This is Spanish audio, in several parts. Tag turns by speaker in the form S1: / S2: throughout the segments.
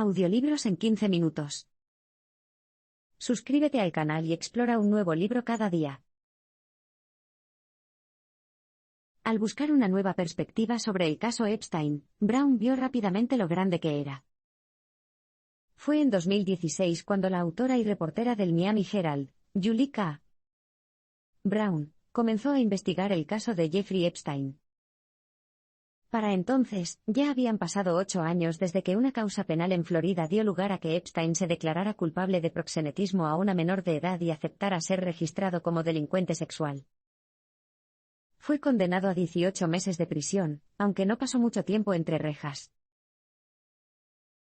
S1: Audiolibros en 15 minutos. Suscríbete al canal y explora un nuevo libro cada día. Al buscar una nueva perspectiva sobre el caso Epstein, Brown vio rápidamente lo grande que era. Fue en 2016 cuando la autora y reportera del Miami Herald, Julie K. Brown, comenzó a investigar el caso de Jeffrey Epstein. Para entonces, ya habían pasado 8 años desde que una causa penal en Florida dio lugar a que Epstein se declarara culpable de proxenetismo a una menor de edad y aceptara ser registrado como delincuente sexual. Fue condenado a 18 meses de prisión, aunque no pasó mucho tiempo entre rejas.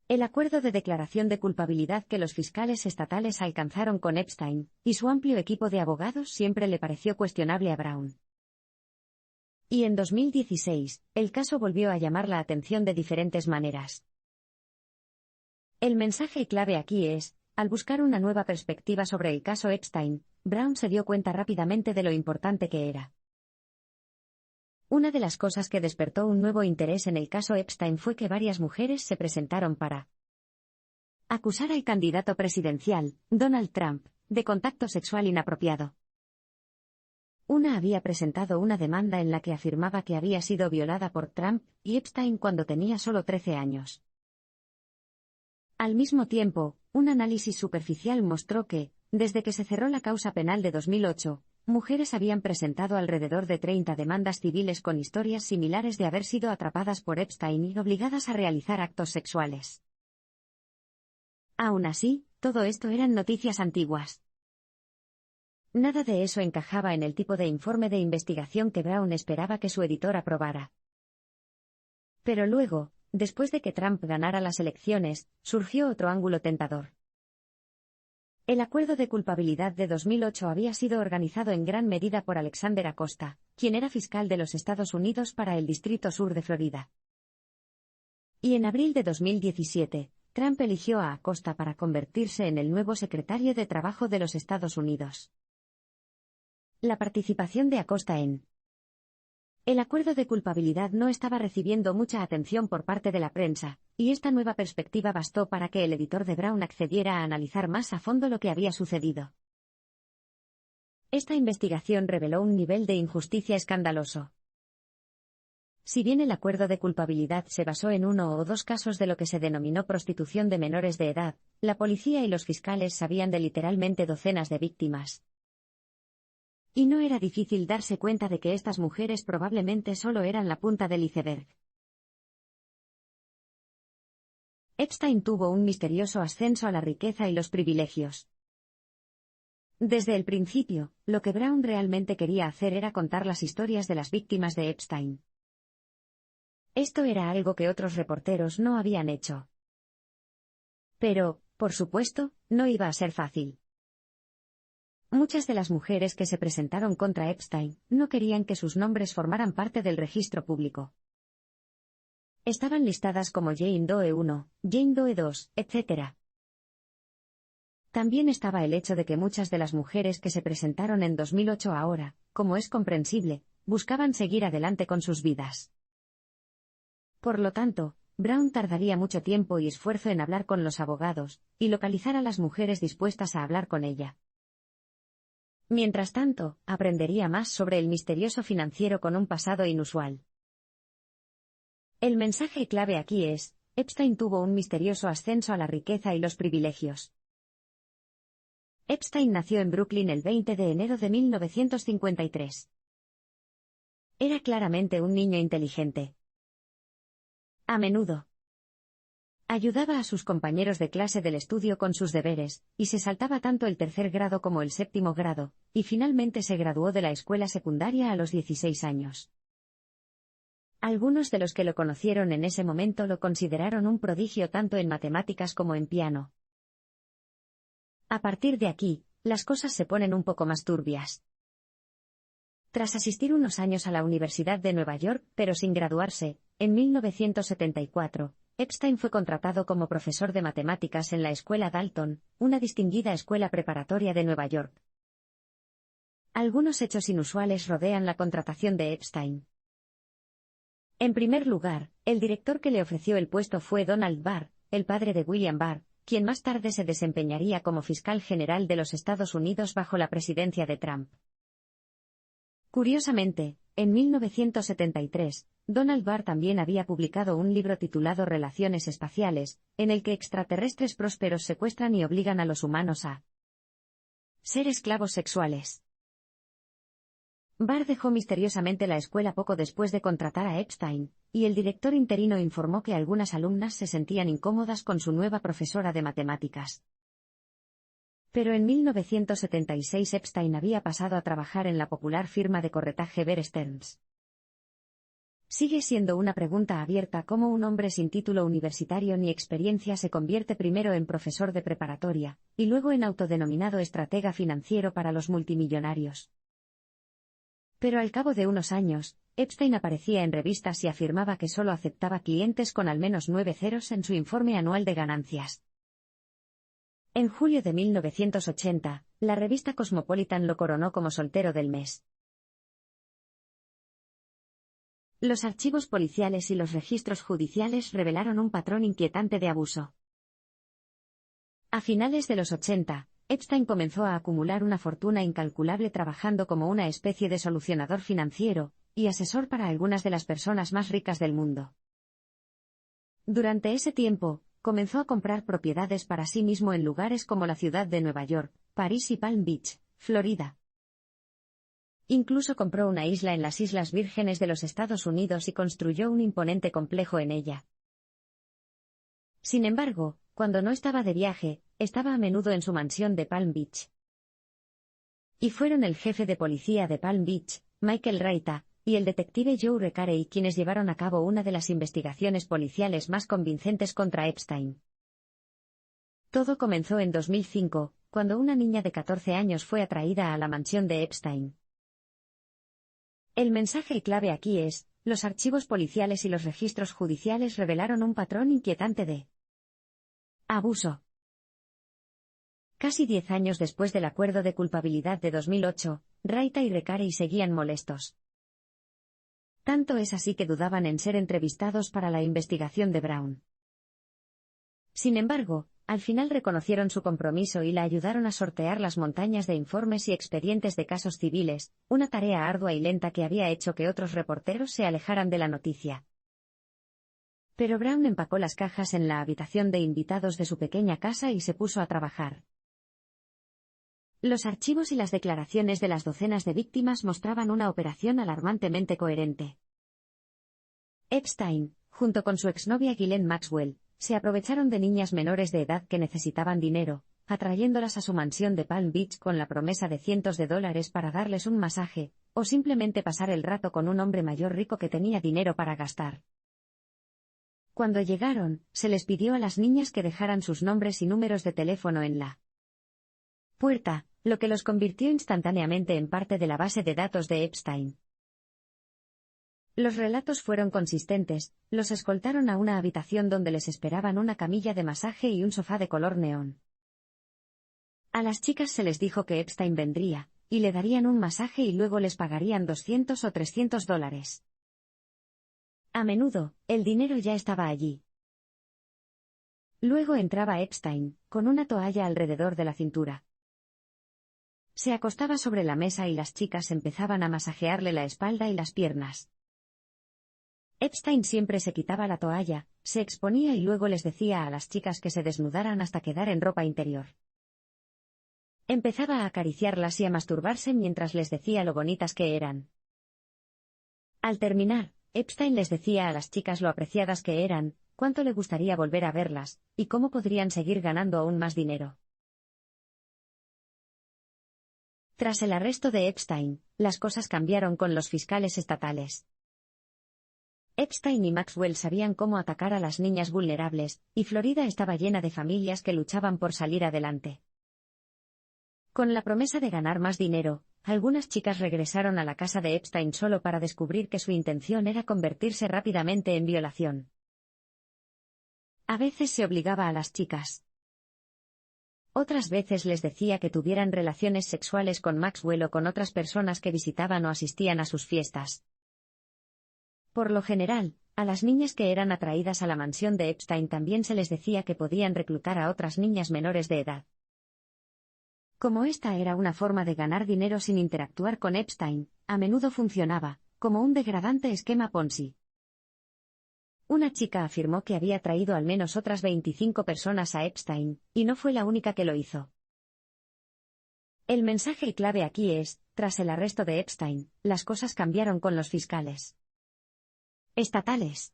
S1: El acuerdo de declaración de culpabilidad que los fiscales estatales alcanzaron con Epstein y su amplio equipo de abogados siempre le pareció cuestionable a Brown. Y en 2016, el caso volvió a llamar la atención de diferentes maneras. El mensaje clave aquí es, al buscar una nueva perspectiva sobre el caso Epstein, Brown se dio cuenta rápidamente de lo importante que era. Una de las cosas que despertó un nuevo interés en el caso Epstein fue que varias mujeres se presentaron para acusar al candidato presidencial, Donald Trump, de contacto sexual inapropiado. Una había presentado una demanda en la que afirmaba que había sido violada por Trump y Epstein cuando tenía solo 13 años. Al mismo tiempo, un análisis superficial mostró que, desde que se cerró la causa penal de 2008, mujeres habían presentado alrededor de 30 demandas civiles con historias similares de haber sido atrapadas por Epstein y obligadas a realizar actos sexuales. Aún así, todo esto eran noticias antiguas. Nada de eso encajaba en el tipo de informe de investigación que Brown esperaba que su editor aprobara. Pero luego, después de que Trump ganara las elecciones, surgió otro ángulo tentador. El acuerdo de culpabilidad de 2008 había sido organizado en gran medida por Alexander Acosta, quien era fiscal de los Estados Unidos para el Distrito Sur de Florida. Y en abril de 2017, Trump eligió a Acosta para convertirse en el nuevo secretario de Trabajo de los Estados Unidos. La participación de Acosta en el acuerdo de culpabilidad no estaba recibiendo mucha atención por parte de la prensa, y esta nueva perspectiva bastó para que el editor de Brown accediera a analizar más a fondo lo que había sucedido. Esta investigación reveló un nivel de injusticia escandaloso. Si bien el acuerdo de culpabilidad se basó en uno o dos casos de lo que se denominó prostitución de menores de edad, la policía y los fiscales sabían de literalmente docenas de víctimas. Y no era difícil darse cuenta de que estas mujeres probablemente solo eran la punta del iceberg. Epstein tuvo un misterioso ascenso a la riqueza y los privilegios. Desde el principio, lo que Brown realmente quería hacer era contar las historias de las víctimas de Epstein. Esto era algo que otros reporteros no habían hecho. Pero, por supuesto, no iba a ser fácil. Muchas de las mujeres que se presentaron contra Epstein no querían que sus nombres formaran parte del registro público. Estaban listadas como Jane Doe 1, Jane Doe 2, etc. También estaba el hecho de que muchas de las mujeres que se presentaron en 2008 ahora, como es comprensible, buscaban seguir adelante con sus vidas. Por lo tanto, Brown tardaría mucho tiempo y esfuerzo en hablar con los abogados y localizar a las mujeres dispuestas a hablar con ella. Mientras tanto, aprendería más sobre el misterioso financiero con un pasado inusual. El mensaje clave aquí es, Epstein tuvo un misterioso ascenso a la riqueza y los privilegios. Epstein nació en Brooklyn el 20 de enero de 1953. Era claramente un niño inteligente. A menudo ayudaba a sus compañeros de clase del estudio con sus deberes, y se saltaba tanto el tercer grado como el séptimo grado, y finalmente se graduó de la escuela secundaria a los 16 años. Algunos de los que lo conocieron en ese momento lo consideraron un prodigio tanto en matemáticas como en piano. A partir de aquí, las cosas se ponen un poco más turbias. Tras asistir unos años a la Universidad de Nueva York, pero sin graduarse, en 1974, Epstein fue contratado como profesor de matemáticas en la Escuela Dalton, una distinguida escuela preparatoria de Nueva York. Algunos hechos inusuales rodean la contratación de Epstein. En primer lugar, el director que le ofreció el puesto fue Donald Barr, el padre de William Barr, quien más tarde se desempeñaría como fiscal general de los Estados Unidos bajo la presidencia de Trump. Curiosamente, en 1973, Donald Barr también había publicado un libro titulado Relaciones espaciales, en el que extraterrestres prósperos secuestran y obligan a los humanos a ser esclavos sexuales. Barr dejó misteriosamente la escuela poco después de contratar a Epstein, y el director interino informó que algunas alumnas se sentían incómodas con su nueva profesora de matemáticas. Pero en 1976 Epstein había pasado a trabajar en la popular firma de corretaje Bear Stearns. Sigue siendo una pregunta abierta cómo un hombre sin título universitario ni experiencia se convierte primero en profesor de preparatoria, y luego en autodenominado estratega financiero para los multimillonarios. Pero al cabo de unos años, Epstein aparecía en revistas y afirmaba que solo aceptaba clientes con al menos 9 ceros en su informe anual de ganancias. En julio de 1980, la revista Cosmopolitan lo coronó como soltero del mes. Los archivos policiales y los registros judiciales revelaron un patrón inquietante de abuso. A finales de los 80, Epstein comenzó a acumular una fortuna incalculable trabajando como una especie de solucionador financiero y asesor para algunas de las personas más ricas del mundo. Durante ese tiempo, comenzó a comprar propiedades para sí mismo en lugares como la ciudad de Nueva York, París y Palm Beach, Florida. Incluso compró una isla en las Islas Vírgenes de los Estados Unidos y construyó un imponente complejo en ella. Sin embargo, cuando no estaba de viaje, estaba a menudo en su mansión de Palm Beach. Y fueron el jefe de policía de Palm Beach, Michael Raita, y el detective Joe Recarey quienes llevaron a cabo una de las investigaciones policiales más convincentes contra Epstein. Todo comenzó en 2005, cuando una niña de 14 años fue atraída a la mansión de Epstein. El mensaje clave aquí es, los archivos policiales y los registros judiciales revelaron un patrón inquietante de abuso. Casi 10 años después del acuerdo de culpabilidad de 2008, Raita y Recarey seguían molestos. Tanto es así que dudaban en ser entrevistados para la investigación de Brown. Sin embargo, al final reconocieron su compromiso y la ayudaron a sortear las montañas de informes y expedientes de casos civiles, una tarea ardua y lenta que había hecho que otros reporteros se alejaran de la noticia. Pero Brown empacó las cajas en la habitación de invitados de su pequeña casa y se puso a trabajar. Los archivos y las declaraciones de las docenas de víctimas mostraban una operación alarmantemente coherente. Epstein, junto con su exnovia Ghislaine Maxwell, se aprovecharon de niñas menores de edad que necesitaban dinero, atrayéndolas a su mansión de Palm Beach con la promesa de cientos de dólares para darles un masaje, o simplemente pasar el rato con un hombre mayor rico que tenía dinero para gastar. Cuando llegaron, se les pidió a las niñas que dejaran sus nombres y números de teléfono en la puerta, lo que los convirtió instantáneamente en parte de la base de datos de Epstein. Los relatos fueron consistentes, los escoltaron a una habitación donde les esperaban una camilla de masaje y un sofá de color neón. A las chicas se les dijo que Epstein vendría, y le darían un masaje y luego les pagarían 200 o 300 dólares. A menudo, el dinero ya estaba allí. Luego entraba Epstein, con una toalla alrededor de la cintura. Se acostaba sobre la mesa y las chicas empezaban a masajearle la espalda y las piernas. Epstein siempre se quitaba la toalla, se exponía y luego les decía a las chicas que se desnudaran hasta quedar en ropa interior. Empezaba a acariciarlas y a masturbarse mientras les decía lo bonitas que eran. Al terminar, Epstein les decía a las chicas lo apreciadas que eran, cuánto le gustaría volver a verlas, y cómo podrían seguir ganando aún más dinero. Tras el arresto de Epstein, las cosas cambiaron con los fiscales estatales. Epstein y Maxwell sabían cómo atacar a las niñas vulnerables, y Florida estaba llena de familias que luchaban por salir adelante. Con la promesa de ganar más dinero, algunas chicas regresaron a la casa de Epstein solo para descubrir que su intención era convertirse rápidamente en violación. A veces se obligaba a las chicas. Otras veces les decía que tuvieran relaciones sexuales con Maxwell o con otras personas que visitaban o asistían a sus fiestas. Por lo general, a las niñas que eran atraídas a la mansión de Epstein también se les decía que podían reclutar a otras niñas menores de edad. Como esta era una forma de ganar dinero sin interactuar con Epstein, a menudo funcionaba, como un degradante esquema Ponzi. Una chica afirmó que había traído al menos otras 25 personas a Epstein, y no fue la única que lo hizo. El mensaje clave aquí es, tras el arresto de Epstein, las cosas cambiaron con los fiscales estatales.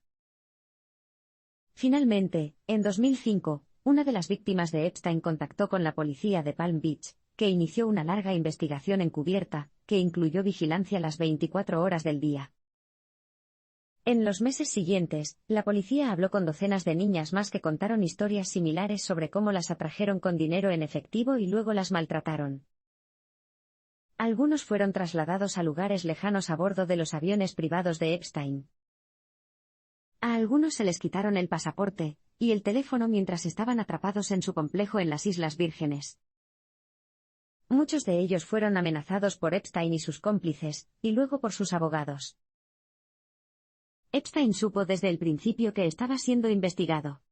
S1: Finalmente, en 2005, una de las víctimas de Epstein contactó con la policía de Palm Beach, que inició una larga investigación encubierta, que incluyó vigilancia las 24 horas del día. En los meses siguientes, la policía habló con docenas de niñas más que contaron historias similares sobre cómo las atrajeron con dinero en efectivo y luego las maltrataron. Algunos fueron trasladados a lugares lejanos a bordo de los aviones privados de Epstein. A algunos se les quitaron el pasaporte y el teléfono mientras estaban atrapados en su complejo en las Islas Vírgenes. Muchos de ellos fueron amenazados por Epstein y sus cómplices, y luego por sus abogados. Epstein supo desde el principio que estaba siendo investigado.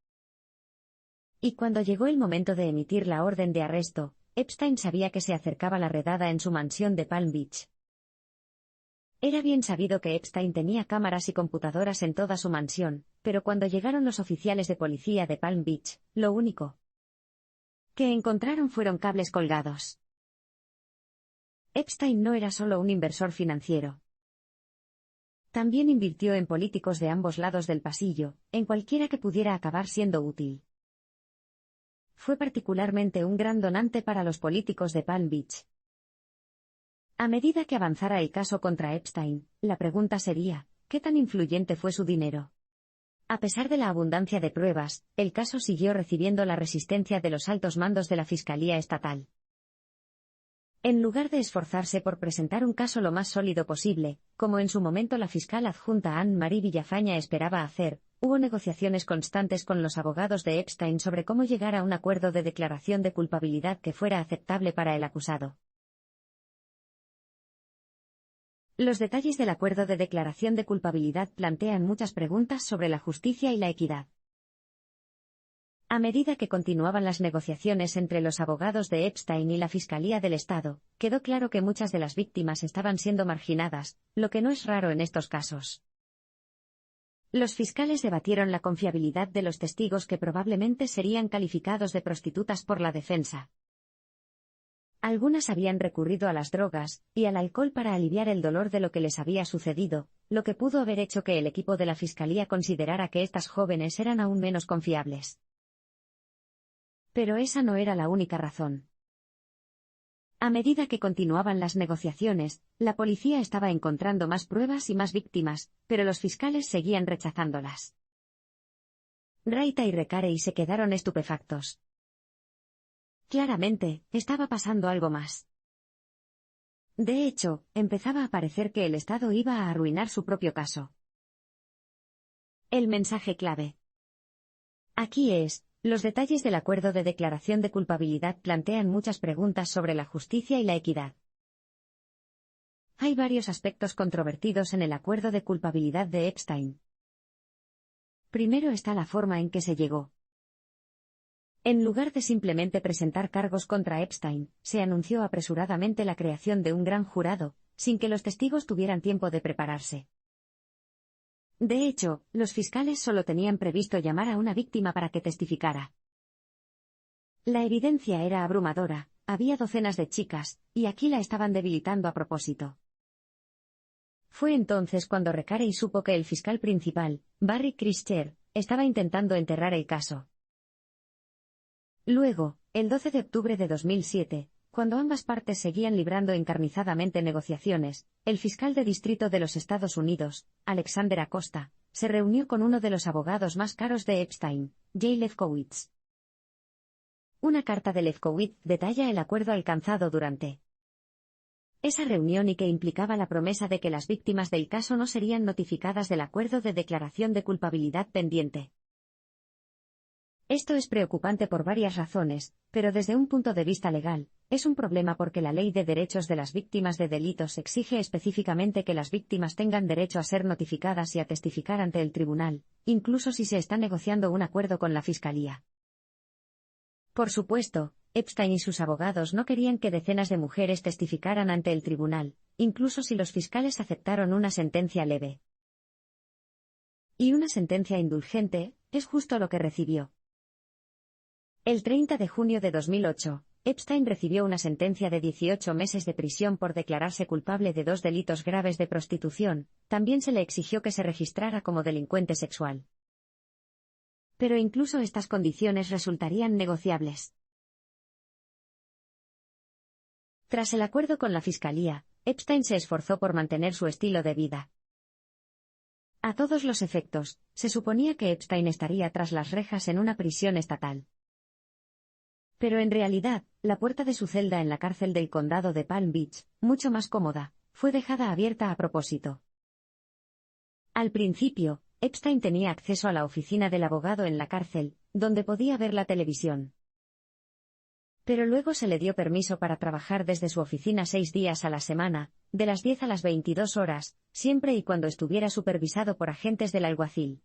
S1: Y cuando llegó el momento de emitir la orden de arresto, Epstein sabía que se acercaba la redada en su mansión de Palm Beach. Era bien sabido que Epstein tenía cámaras y computadoras en toda su mansión, pero cuando llegaron los oficiales de policía de Palm Beach, lo único que encontraron fueron cables colgados. Epstein no era solo un inversor financiero. También invirtió en políticos de ambos lados del pasillo, en cualquiera que pudiera acabar siendo útil. Fue particularmente un gran donante para los políticos de Palm Beach. A medida que avanzara el caso contra Epstein, la pregunta sería, ¿qué tan influyente fue su dinero? A pesar de la abundancia de pruebas, el caso siguió recibiendo la resistencia de los altos mandos de la Fiscalía Estatal. En lugar de esforzarse por presentar un caso lo más sólido posible, como en su momento la fiscal adjunta Anne-Marie Villafaña esperaba hacer, hubo negociaciones constantes con los abogados de Epstein sobre cómo llegar a un acuerdo de declaración de culpabilidad que fuera aceptable para el acusado. Los detalles del acuerdo de declaración de culpabilidad plantean muchas preguntas sobre la justicia y la equidad. A medida que continuaban las negociaciones entre los abogados de Epstein y la Fiscalía del Estado, quedó claro que muchas de las víctimas estaban siendo marginadas, lo que no es raro en estos casos. Los fiscales debatieron la confiabilidad de los testigos que probablemente serían calificados de prostitutas por la defensa. Algunas habían recurrido a las drogas y al alcohol para aliviar el dolor de lo que les había sucedido, lo que pudo haber hecho que el equipo de la Fiscalía considerara que estas jóvenes eran aún menos confiables. Pero esa no era la única razón. A medida que continuaban las negociaciones, la policía estaba encontrando más pruebas y más víctimas, pero los fiscales seguían rechazándolas. Raita y Recarey se quedaron estupefactos. Claramente, estaba pasando algo más. De hecho, empezaba a parecer que el Estado iba a arruinar su propio caso. El mensaje clave. Aquí es, los detalles del acuerdo de declaración de culpabilidad plantean muchas preguntas sobre la justicia y la equidad. Hay varios aspectos controvertidos en el acuerdo de culpabilidad de Epstein. Primero está la forma en que se llegó. En lugar de simplemente presentar cargos contra Epstein, se anunció apresuradamente la creación de un gran jurado, sin que los testigos tuvieran tiempo de prepararse. De hecho, los fiscales solo tenían previsto llamar a una víctima para que testificara. La evidencia era abrumadora, había docenas de chicas, y aquí la estaban debilitando a propósito. Fue entonces cuando Recarey supo que el fiscal principal, Barry Krischer, estaba intentando enterrar el caso. Luego, el 12 de octubre de 2007, cuando ambas partes seguían librando encarnizadamente negociaciones, el fiscal de distrito de los Estados Unidos, Alexander Acosta, se reunió con uno de los abogados más caros de Epstein, Jay Lefkowitz. Una carta de Lefkowitz detalla el acuerdo alcanzado durante esa reunión y que implicaba la promesa de que las víctimas del caso no serían notificadas del acuerdo de declaración de culpabilidad pendiente. Esto es preocupante por varias razones, pero desde un punto de vista legal, es un problema porque la Ley de Derechos de las Víctimas de Delitos exige específicamente que las víctimas tengan derecho a ser notificadas y a testificar ante el tribunal, incluso si se está negociando un acuerdo con la Fiscalía. Por supuesto, Epstein y sus abogados no querían que decenas de mujeres testificaran ante el tribunal, incluso si los fiscales aceptaron una sentencia leve. Y una sentencia indulgente, es justo lo que recibió. El 30 de junio de 2008, Epstein recibió una sentencia de 18 meses de prisión por declararse culpable de 2 delitos graves de prostitución. También se le exigió que se registrara como delincuente sexual. Pero incluso estas condiciones resultarían negociables. Tras el acuerdo con la Fiscalía, Epstein se esforzó por mantener su estilo de vida. A todos los efectos, se suponía que Epstein estaría tras las rejas en una prisión estatal. Pero en realidad, la puerta de su celda en la cárcel del condado de Palm Beach, mucho más cómoda, fue dejada abierta a propósito. Al principio, Epstein tenía acceso a la oficina del abogado en la cárcel, donde podía ver la televisión. Pero luego se le dio permiso para trabajar desde su oficina 6 días a la semana, de las 10 a las 22 horas, siempre y cuando estuviera supervisado por agentes del alguacil.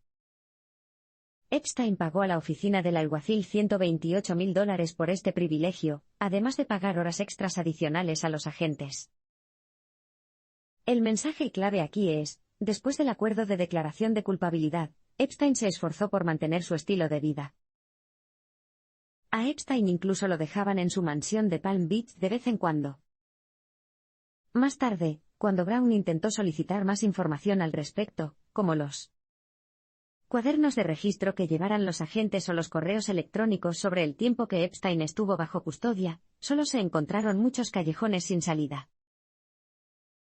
S1: Epstein pagó a la oficina del alguacil $128,000 por este privilegio, además de pagar horas extras adicionales a los agentes. El mensaje clave aquí es, después del acuerdo de declaración de culpabilidad, Epstein se esforzó por mantener su estilo de vida. A Epstein incluso lo dejaban en su mansión de Palm Beach de vez en cuando. Más tarde, cuando Brown intentó solicitar más información al respecto, como los cuadernos de registro que llevaran los agentes o los correos electrónicos sobre el tiempo que Epstein estuvo bajo custodia, solo se encontraron muchos callejones sin salida.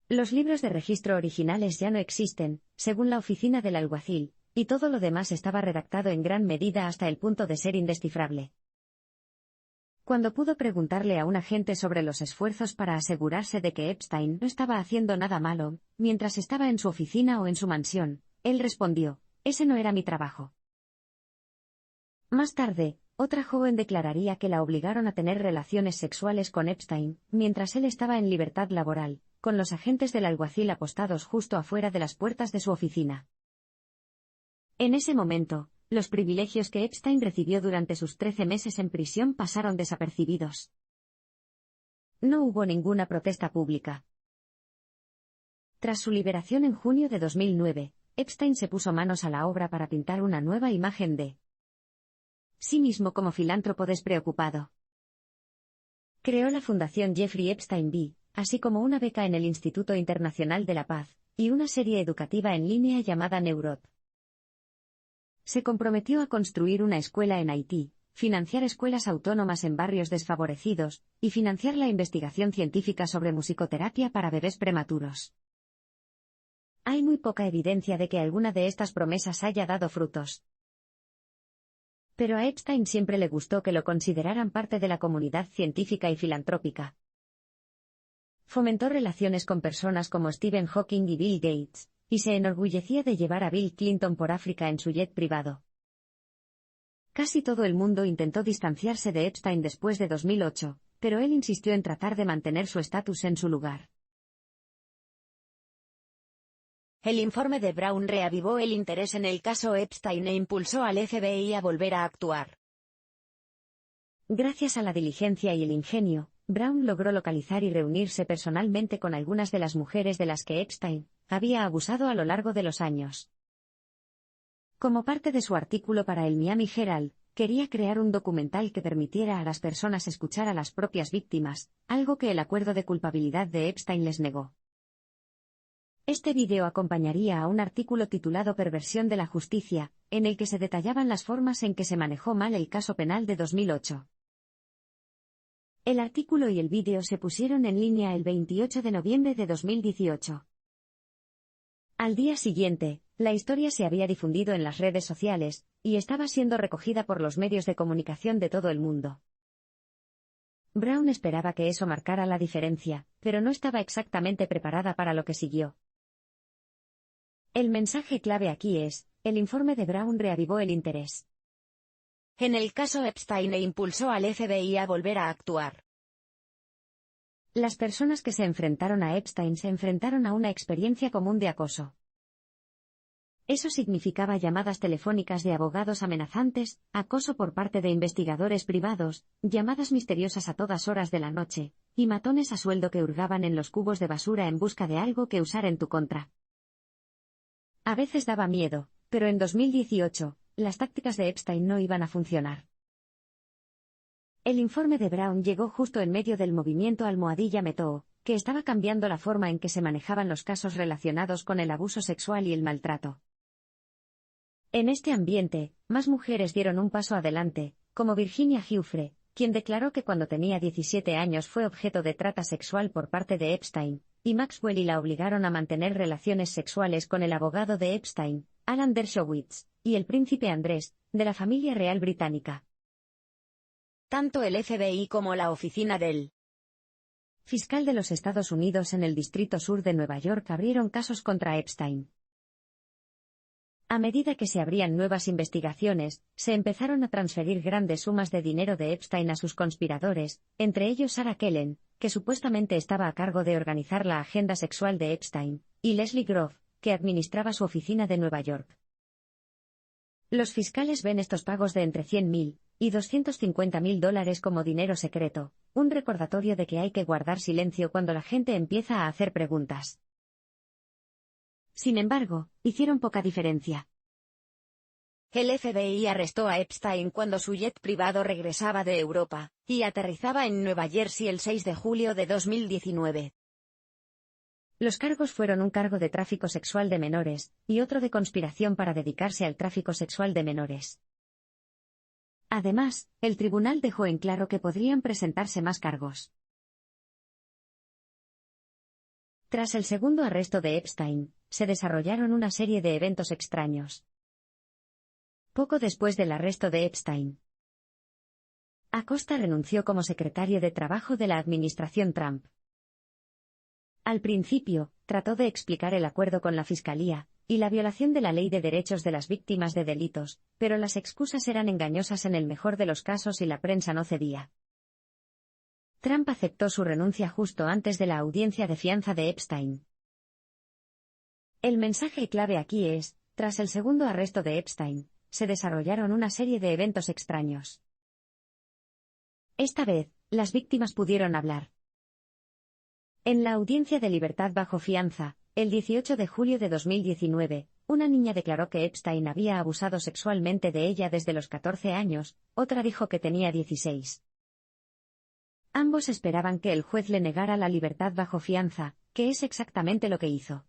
S1: Los libros de registro originales ya no existen, según la oficina del alguacil, y todo lo demás estaba redactado en gran medida hasta el punto de ser indescifrable. Cuando pudo preguntarle a un agente sobre los esfuerzos para asegurarse de que Epstein no estaba haciendo nada malo, mientras estaba en su oficina o en su mansión, él respondió: «Ese no era mi trabajo». Más tarde, otra joven declararía que la obligaron a tener relaciones sexuales con Epstein, mientras él estaba en libertad laboral, con los agentes del alguacil apostados justo afuera de las puertas de su oficina. En ese momento, los privilegios que Epstein recibió durante sus 13 meses en prisión pasaron desapercibidos. No hubo ninguna protesta pública. Tras su liberación en junio de 2009, Epstein se puso manos a la obra para pintar una nueva imagen de sí mismo como filántropo despreocupado. Creó la Fundación Jeffrey Epstein B., así como una beca en el Instituto Internacional de la Paz, y una serie educativa en línea llamada Neurot. Se comprometió a construir una escuela en Haití, financiar escuelas autónomas en barrios desfavorecidos, y financiar la investigación científica sobre musicoterapia para bebés prematuros. Hay muy poca evidencia de que alguna de estas promesas haya dado frutos. Pero a Epstein siempre le gustó que lo consideraran parte de la comunidad científica y filantrópica. Fomentó relaciones con personas como Stephen Hawking y Bill Gates, y se enorgullecía de llevar a Bill Clinton por África en su jet privado. Casi todo el mundo intentó distanciarse de Epstein después de 2008, pero él insistió en tratar de mantener su estatus en su lugar. El informe de Brown reavivó el interés en el caso Epstein e impulsó al FBI a volver a actuar. Gracias a la diligencia y el ingenio, Brown logró localizar y reunirse personalmente con algunas de las mujeres de las que Epstein había abusado a lo largo de los años. Como parte de su artículo para el Miami Herald, quería crear un documental que permitiera a las personas escuchar a las propias víctimas, algo que el acuerdo de culpabilidad de Epstein les negó. Este vídeo acompañaría a un artículo titulado Perversión de la Justicia, en el que se detallaban las formas en que se manejó mal el caso penal de 2008. El artículo y el vídeo se pusieron en línea el 28 de noviembre de 2018. Al día siguiente, la historia se había difundido en las redes sociales, y estaba siendo recogida por los medios de comunicación de todo el mundo. Brown esperaba que eso marcara la diferencia, pero no estaba exactamente preparada para lo que siguió. El mensaje clave aquí es, el informe de Brown reavivó el interés
S2: en el caso Epstein e impulsó al FBI a volver a actuar.
S1: Las personas que se enfrentaron a Epstein se enfrentaron a una experiencia común de acoso. Eso significaba llamadas telefónicas de abogados amenazantes, acoso por parte de investigadores privados, llamadas misteriosas a todas horas de la noche, y matones a sueldo que hurgaban en los cubos de basura en busca de algo que usar en tu contra. A veces daba miedo, pero en 2018, las tácticas de Epstein no iban a funcionar. El informe de Brown llegó justo en medio del movimiento Almohadilla Metoo, que estaba cambiando la forma en que se manejaban los casos relacionados con el abuso sexual y el maltrato. En este ambiente, más mujeres dieron un paso adelante, como Virginia Giuffre, quien declaró que cuando tenía 17 años fue objeto de trata sexual por parte de Epstein, y Maxwell y la obligaron a mantener relaciones sexuales con el abogado de Epstein, Alan Dershowitz, y el príncipe Andrés, de la familia real británica.
S2: Tanto el FBI como la oficina del
S1: fiscal de los Estados Unidos en el Distrito Sur de Nueva York abrieron casos contra Epstein. A medida que se abrían nuevas investigaciones, se empezaron a transferir grandes sumas de dinero de Epstein a sus conspiradores, entre ellos Sarah Kellen, que supuestamente estaba a cargo de organizar la agenda sexual de Epstein, y Leslie Groff, que administraba su oficina de Nueva York. Los fiscales ven estos pagos de entre $100,000 y $250,000 como dinero secreto, un recordatorio de que hay que guardar silencio cuando la gente empieza a hacer preguntas. Sin embargo, hicieron poca diferencia.
S2: El FBI arrestó a Epstein cuando su jet privado regresaba de Europa, y aterrizaba en Nueva Jersey el 6 de julio de 2019.
S1: Los cargos fueron un cargo de tráfico sexual de menores, y otro de conspiración para dedicarse al tráfico sexual de menores. Además, el tribunal dejó en claro que podrían presentarse más cargos. Tras el segundo arresto de Epstein, se desarrollaron una serie de eventos extraños. Poco después del arresto de Epstein, Acosta renunció como secretario de Trabajo de la administración Trump. Al principio, trató de explicar el acuerdo con la Fiscalía y la violación de la Ley de Derechos de las Víctimas de Delitos, pero las excusas eran engañosas en el mejor de los casos y la prensa no cedía. Trump aceptó su renuncia justo antes de la audiencia de fianza de Epstein. El mensaje clave aquí es, tras el segundo arresto de Epstein, se desarrollaron una serie de eventos extraños. Esta vez, las víctimas pudieron hablar. En la audiencia de libertad bajo fianza, el 18 de julio de 2019, una niña declaró que Epstein había abusado sexualmente de ella desde los 14 años, otra dijo que tenía 16. Ambos esperaban que el juez le negara la libertad bajo fianza, que es exactamente lo que hizo.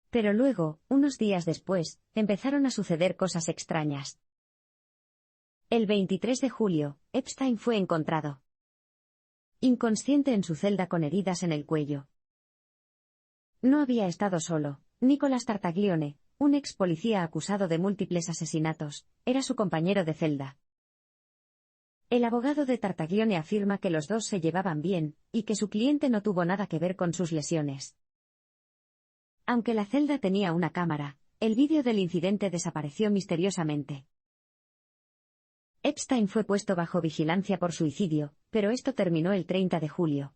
S1: Pero luego, unos días después, empezaron a suceder cosas extrañas. El 23 de julio, Epstein fue encontrado inconsciente en su celda con heridas en el cuello. No había estado solo. Nicholas Tartaglione, un ex policía acusado de múltiples asesinatos, era su compañero de celda. El abogado de Tartaglione afirma que los dos se llevaban bien, y que su cliente no tuvo nada que ver con sus lesiones. Aunque la celda tenía una cámara, el vídeo del incidente desapareció misteriosamente. Epstein fue puesto bajo vigilancia por suicidio, pero esto terminó el 30 de julio.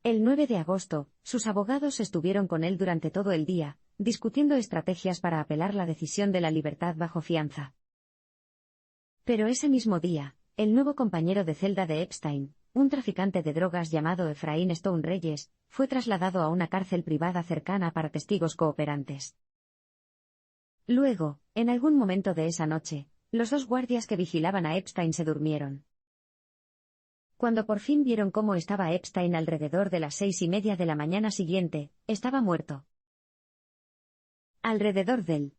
S1: El 9 de agosto, sus abogados estuvieron con él durante todo el día, discutiendo estrategias para apelar la decisión de la libertad bajo fianza. Pero ese mismo día, el nuevo compañero de celda de Epstein, un traficante de drogas llamado Efraín Stone Reyes, fue trasladado a una cárcel privada cercana para testigos cooperantes. Luego, en algún momento de esa noche, los dos guardias que vigilaban a Epstein se durmieron. Cuando por fin vieron cómo estaba Epstein alrededor de las 6:30 de la mañana siguiente, estaba muerto. Alrededor del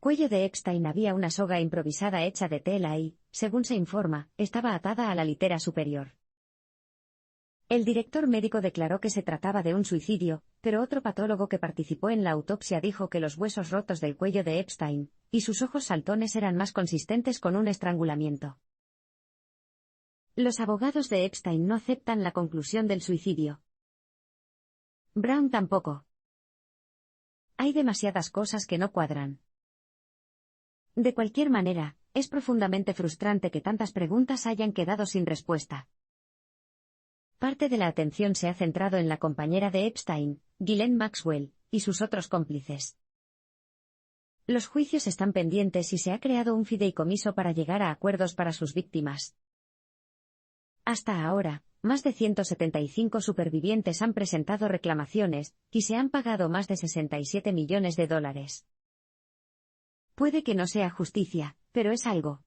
S1: cuello de Epstein había una soga improvisada hecha de tela y, según se informa, estaba atada a la litera superior. El director médico declaró que se trataba de un suicidio, pero otro patólogo que participó en la autopsia dijo que los huesos rotos del cuello de Epstein y sus ojos saltones eran más consistentes con un estrangulamiento. Los abogados de Epstein no aceptan la conclusión del suicidio. Brown tampoco. Hay demasiadas cosas que no cuadran. De cualquier manera, es profundamente frustrante que tantas preguntas hayan quedado sin respuesta. Parte de la atención se ha centrado en la compañera de Epstein, Ghislaine Maxwell, y sus otros cómplices. Los juicios están pendientes y se ha creado un fideicomiso para llegar a acuerdos para sus víctimas. Hasta ahora, más de 175 supervivientes han presentado reclamaciones, y se han pagado más de 67 millones de dólares. Puede que no sea justicia, pero es algo.